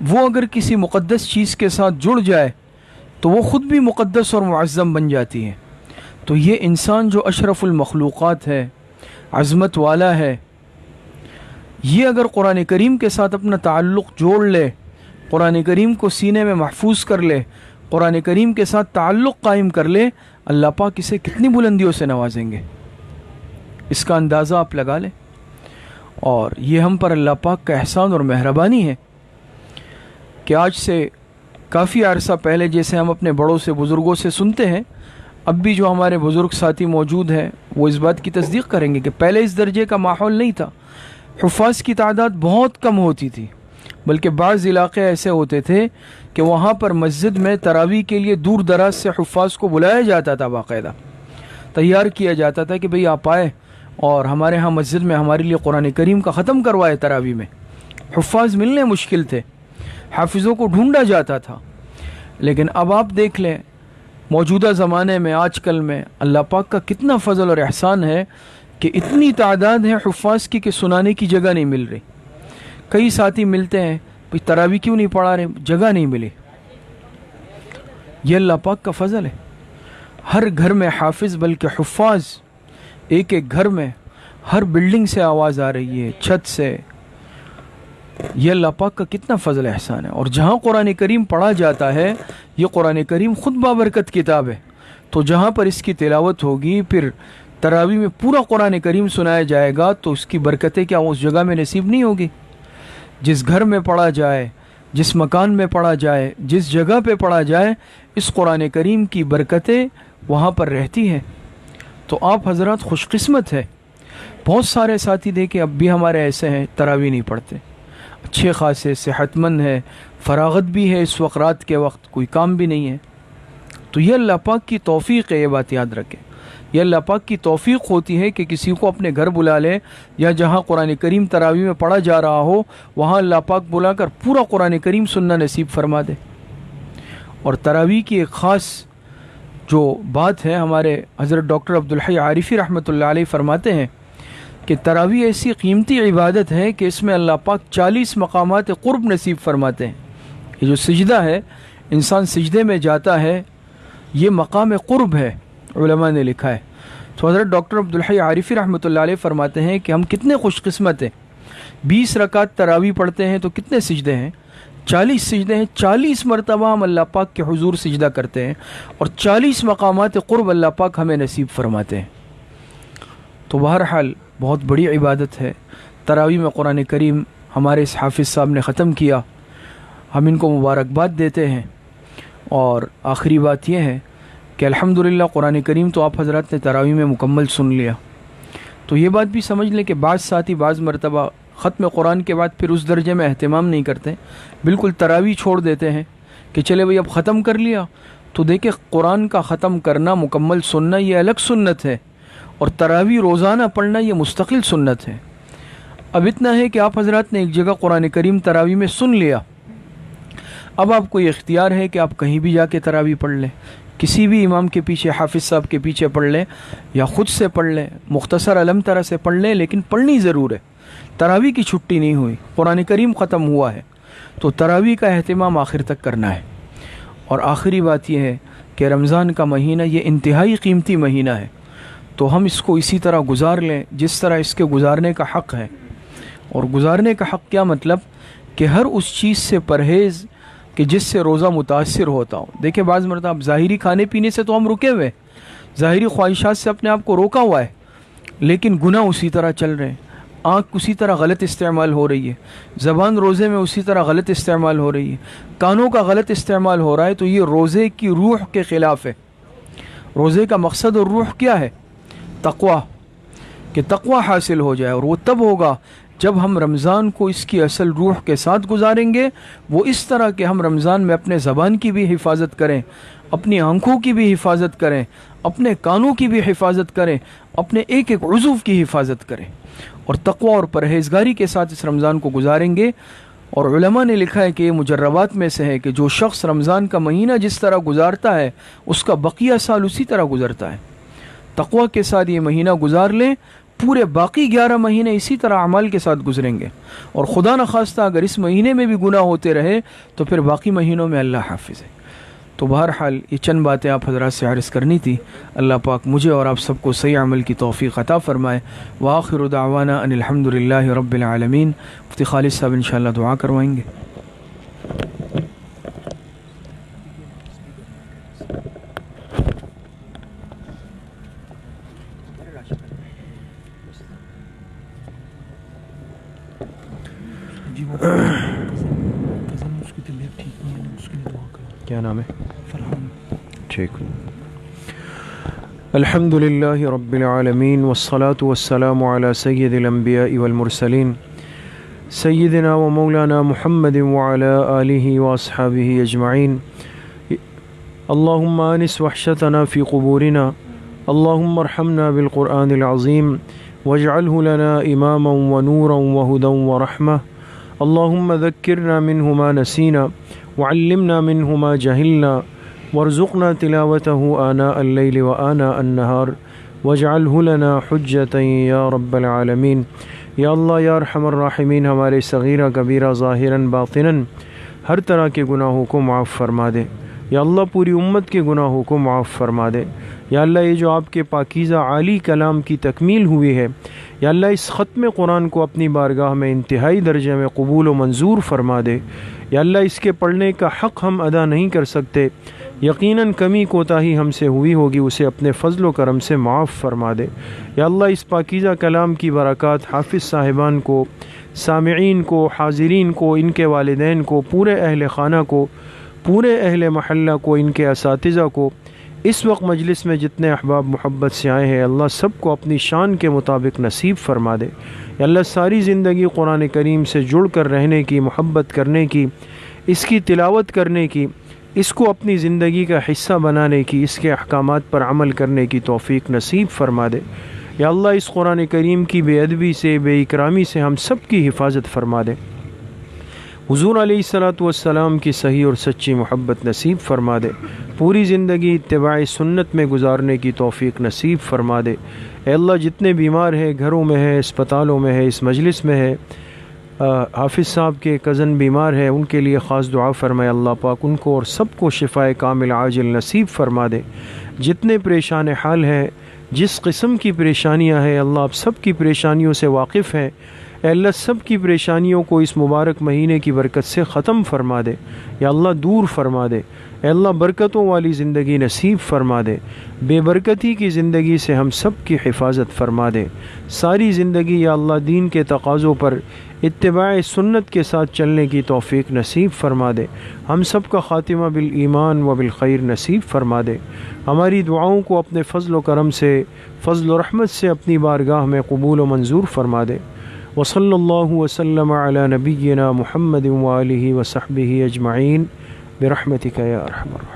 وہ اگر کسی مقدس چیز کے ساتھ جڑ جائے تو وہ خود بھی مقدس اور معظم بن جاتی ہے۔ تو یہ انسان جو اشرف المخلوقات ہے، عظمت والا ہے، یہ اگر قرآن کریم کے ساتھ اپنا تعلق جوڑ لے، قرآن کریم کو سینے میں محفوظ کر لے، قرآن کریم کے ساتھ تعلق قائم کر لے، اللہ پاک اسے کتنی بلندیوں سے نوازیں گے، اس کا اندازہ آپ لگا لیں۔ اور یہ ہم پر اللہ پاک کا احسان اور مہربانی ہے کہ آج سے کافی عرصہ پہلے جیسے ہم اپنے بڑوں سے، بزرگوں سے سنتے ہیں، اب بھی جو ہمارے بزرگ ساتھی موجود ہیں وہ اس بات کی تصدیق کریں گے کہ پہلے اس درجے کا ماحول نہیں تھا، حفاظ کی تعداد بہت کم ہوتی تھی، بلکہ بعض علاقے ایسے ہوتے تھے کہ وہاں پر مسجد میں تراویح کے لیے دور دراز سے حفاظ کو بلایا جاتا تھا، باقاعدہ تیار کیا جاتا تھا کہ بھئی آپ آئے اور ہمارے ہاں مسجد میں ہمارے لیے قرآن کریم کا ختم کروائے تراویح میں۔ حفاظ ملنے مشکل تھے، حافظوں کو ڈھونڈا جاتا تھا، لیکن اب آپ دیکھ لیں موجودہ زمانے میں، آج کل میں اللہ پاک کا کتنا فضل اور احسان ہے کہ اتنی تعداد ہے حفاظ کی کہ سنانے کی جگہ نہیں مل رہی۔ کئی ساتھی ملتے ہیں، بھئی تراویح کیوں نہیں پڑھا رہے، جگہ نہیں ملی۔ یہ اللہ پاک کا فضل ہے، ہر گھر میں حافظ بلکہ حفاظ، ایک ایک گھر میں، ہر بلڈنگ سے آواز آ رہی ہے، چھت سے۔ یہ اللہ پاک کا کتنا فضل احسان ہے۔ اور جہاں قرآن کریم پڑھا جاتا ہے، یہ قرآن کریم خود بابرکت کتاب ہے، تو جہاں پر اس کی تلاوت ہوگی، پھر تراویح میں پورا قرآن کریم سنایا جائے گا تو اس کی برکتیں کیا اس جگہ میں نصیب نہیں ہوگی؟ جس گھر میں پڑھا جائے، جس مکان میں پڑھا جائے، جس جگہ پہ پڑھا جائے، اس قرآن کریم کی برکتیں وہاں پر رہتی ہیں۔ تو آپ حضرات خوش قسمت ہے۔ بہت سارے ساتھی دیکھیں اب بھی ہمارے ایسے ہیں تراویح نہیں پڑھتے، اچھے خاصے صحت مند ہے، فراغت بھی ہے، اس وقت رات کے وقت کوئی کام بھی نہیں ہے۔ تو یہ اللہ پاک کی توفیق ہے، یہ بات یاد رکھیں، یہ اللہ پاک کی توفیق ہوتی ہے کہ کسی کو اپنے گھر بلا لے، یا جہاں قرآن کریم تراویح میں پڑھا جا رہا ہو وہاں اللہ پاک بلا کر پورا قرآن کریم سننا نصیب فرما دے۔ اور تراویح کی ایک خاص جو بات ہے، ہمارے حضرت ڈاکٹر عبدالحی عارفی رحمۃ اللہ علیہ فرماتے ہیں کہ تراویح ایسی قیمتی عبادت ہے کہ اس میں اللہ پاک 40 مقامات قرب نصیب فرماتے ہیں۔ یہ جو سجدہ ہے، انسان سجدے میں جاتا ہے، یہ مقام قرب ہے، علماء نے لکھا ہے۔ تو حضرت ڈاکٹر عبدالحی عارفی رحمۃ اللہ علیہ فرماتے ہیں کہ ہم کتنے خوش قسمت ہیں، 20 رکعت تراویح پڑھتے ہیں تو کتنے سجدے ہیں؟ 40 سجدے ہیں، 40 مرتبہ ہم اللہ پاک کے حضور سجدہ کرتے ہیں، اور 40 مقامات قرب اللہ پاک ہمیں نصیب فرماتے ہیں۔ تو بہرحال بہت بڑی عبادت ہے۔ تراویح میں قرآن کریم ہمارے اس حافظ صاحب نے ختم کیا، ہم ان کو مبارکباد دیتے ہیں۔ اور آخری بات یہ ہے کہ الحمدللہ قرآن کریم تو آپ حضرات نے تراویح میں مکمل سن لیا، تو یہ بات بھی سمجھ لیں کہ بعض ساتھی بعض مرتبہ ختم قرآن کے بعد پھر اس درجے میں اہتمام نہیں کرتے، بالکل تراویح چھوڑ دیتے ہیں کہ چلے بھئی اب ختم کر لیا۔ تو دیکھیں قرآن کا ختم کرنا، مکمل سننا، یہ الگ سنت ہے، اور تراویح روزانہ پڑھنا یہ مستقل سنت ہے۔ اب اتنا ہے کہ آپ حضرات نے ایک جگہ قرآن کریم تراویح میں سن لیا، اب آپ کو یہ اختیار ہے کہ آپ کہیں بھی جا کے تراویح پڑھ لیں، کسی بھی امام کے پیچھے، حافظ صاحب کے پیچھے پڑھ لیں، یا خود سے پڑھ لیں، مختصر علم طرح سے پڑھ لیں، لیکن پڑھنی ضرور ہے۔ تراویح کی چھٹی نہیں ہوئی، قرآن کریم ختم ہوا ہے، تو تراویح کا اہتمام آخر تک کرنا ہے۔ اور آخری بات یہ ہے کہ رمضان کا مہینہ یہ انتہائی قیمتی مہینہ ہے، تو ہم اس کو اسی طرح گزار لیں جس طرح اس کے گزارنے کا حق ہے۔ اور گزارنے کا حق کیا مطلب؟ کہ ہر اس چیز سے پرہیز کہ جس سے روزہ متاثر ہوتا ہو۔ دیکھیں بعض مرتبہ ظاہری کھانے پینے سے تو ہم رکے ہوئے، ظاہری خواہشات سے اپنے آپ کو روکا ہوا ہے، لیکن گناہ اسی طرح چل رہے ہیں، آنکھ اسی طرح غلط استعمال ہو رہی ہے، زبان روزے میں اسی طرح غلط استعمال ہو رہی ہے، کانوں کا غلط استعمال ہو رہا ہے، تو یہ روزے کی روح کے خلاف ہے۔ روزے کا مقصد اور روح کیا ہے؟ تقویٰ، کہ تقویٰ حاصل ہو جائے، اور وہ تب ہوگا جب ہم رمضان کو اس کی اصل روح کے ساتھ گزاریں گے، وہ اس طرح کہ ہم رمضان میں اپنے زبان کی بھی حفاظت کریں، اپنی آنکھوں کی بھی حفاظت کریں، اپنے کانوں کی بھی حفاظت کریں، اپنے ایک ایک عضو کی حفاظت کریں، اور تقویٰ اور پرہیزگاری کے ساتھ اس رمضان کو گزاریں گے۔ اور علماء نے لکھا ہے کہ یہ مجربات میں سے ہے کہ جو شخص رمضان کا مہینہ جس طرح گزارتا ہے اس کا بقیہ سال اسی طرح گزرتا ہے۔ تقویٰ کے ساتھ یہ مہینہ گزار لیں، پورے باقی 11 مہینے اسی طرح اعمال کے ساتھ گزریں گے، اور خدا نخواستہ اگر اس مہینے میں بھی گناہ ہوتے رہے تو پھر باقی مہینوں میں اللہ حافظ ہے۔ تو بہرحال یہ چند باتیں آپ حضرات سے عرض کرنی تھی۔ اللہ پاک مجھے اور آپ سب کو صحیح عمل کی توفیق عطا فرمائے۔ وآخر دعوانا ان الحمد للہ رب العالمین۔ مفتی خالد صاحب انشاءاللہ دعا کروائیں گے۔ کیا نام ہے؟ فرحان۔ ٹھیک۔ الحمد للہ رب العالمین والصلاة والسلام علی سید الانبیاء والمرسلین سیدنا و مولانا محمد وعلی آلہ واصحابہ اجمعین۔ اللہم آنس وحشتنا فی قبورنا، اللہم ارحمنا بالقرآن العظیم واجعلہ لنا اماما ونورا وہدا ورحمہ، اللہم ذکرنا منہ ما نسینا وعلمنا منہ ما جہلنا وارزقنا تلاوته آناء اللیل وآناء النہار واجعلہ لنا حجتا یا رب العالمین۔ یا اللہ یا ارحم الراحمین، ہمارے صغیرہ کبیرہ ظاہراً باطناً ہر طرح کے گناہوں کو معاف فرما دے۔ یا اللہ پوری امت کے گناہوں کو معاف فرما دے۔ یا اللہ یہ جو آپ کے پاکیزہ عالی کلام کی تکمیل ہوئی ہے، یا اللہ اس ختم قرآن کو اپنی بارگاہ میں انتہائی درجے میں قبول و منظور فرما دے۔ یا اللہ اس کے پڑھنے کا حق ہم ادا نہیں کر سکتے، یقیناً کمی کوتاہی ہم سے ہوئی ہوگی، اسے اپنے فضل و کرم سے معاف فرما دے۔ یا اللہ اس پاکیزہ کلام کی برکات حافظ صاحبان کو، سامعین کو، حاضرین کو، ان کے والدین کو، پورے اہل خانہ کو، پورے اہل محلہ کو، ان کے اساتذہ کو، اس وقت مجلس میں جتنے احباب محبت سے آئے ہیں، اللہ سب کو اپنی شان کے مطابق نصیب فرما دے۔ یا اللہ ساری زندگی قرآن کریم سے جڑ کر رہنے کی، محبت کرنے کی، اس کی تلاوت کرنے کی، اس کو اپنی زندگی کا حصہ بنانے کی، اس کے احکامات پر عمل کرنے کی توفیق نصیب فرما دے۔ یا اللہ اس قرآن کریم کی بے ادبی سے، بے اکرامی سے ہم سب کی حفاظت فرما دے۔ حضور علیہ الصلاۃ والسلام کی صحیح اور سچی محبت نصیب فرما دے۔ پوری زندگی اتباع سنت میں گزارنے کی توفیق نصیب فرما دے۔ اے اللہ جتنے بیمار ہیں، گھروں میں ہیں، اسپتالوں میں ہے، اس مجلس میں ہے، حافظ صاحب کے کزن بیمار ہے، ان کے لیے خاص دعا فرمائے اللہ پاک ان کو اور سب کو شفائے کامل عاجل نصیب فرما دے۔ جتنے پریشان حال ہیں، جس قسم کی پریشانیاں ہیں، اللہ آپ سب کی پریشانیوں سے واقف ہیں۔ اے اللہ سب کی پریشانیوں کو اس مبارک مہینے کی برکت سے ختم فرما دے، یا اللہ دور فرما دے۔ اے اللہ برکتوں والی زندگی نصیب فرما دے، بے برکتی کی زندگی سے ہم سب کی حفاظت فرما دے۔ ساری زندگی یا اللہ دین کے تقاضوں پر اتباع سنت کے ساتھ چلنے کی توفیق نصیب فرما دے۔ ہم سب کا خاتمہ بالایمان و بالخیر نصیب فرما دے۔ ہماری دعاؤں کو اپنے فضل و کرم سے، فضل و رحمت سے اپنی بارگاہ میں قبول و منظور فرما دے۔ وصلی اللہ وسلم علی نبینا محمد وآلہ وصحبہ اجمعین برحمتک یا ارحم الراحمین۔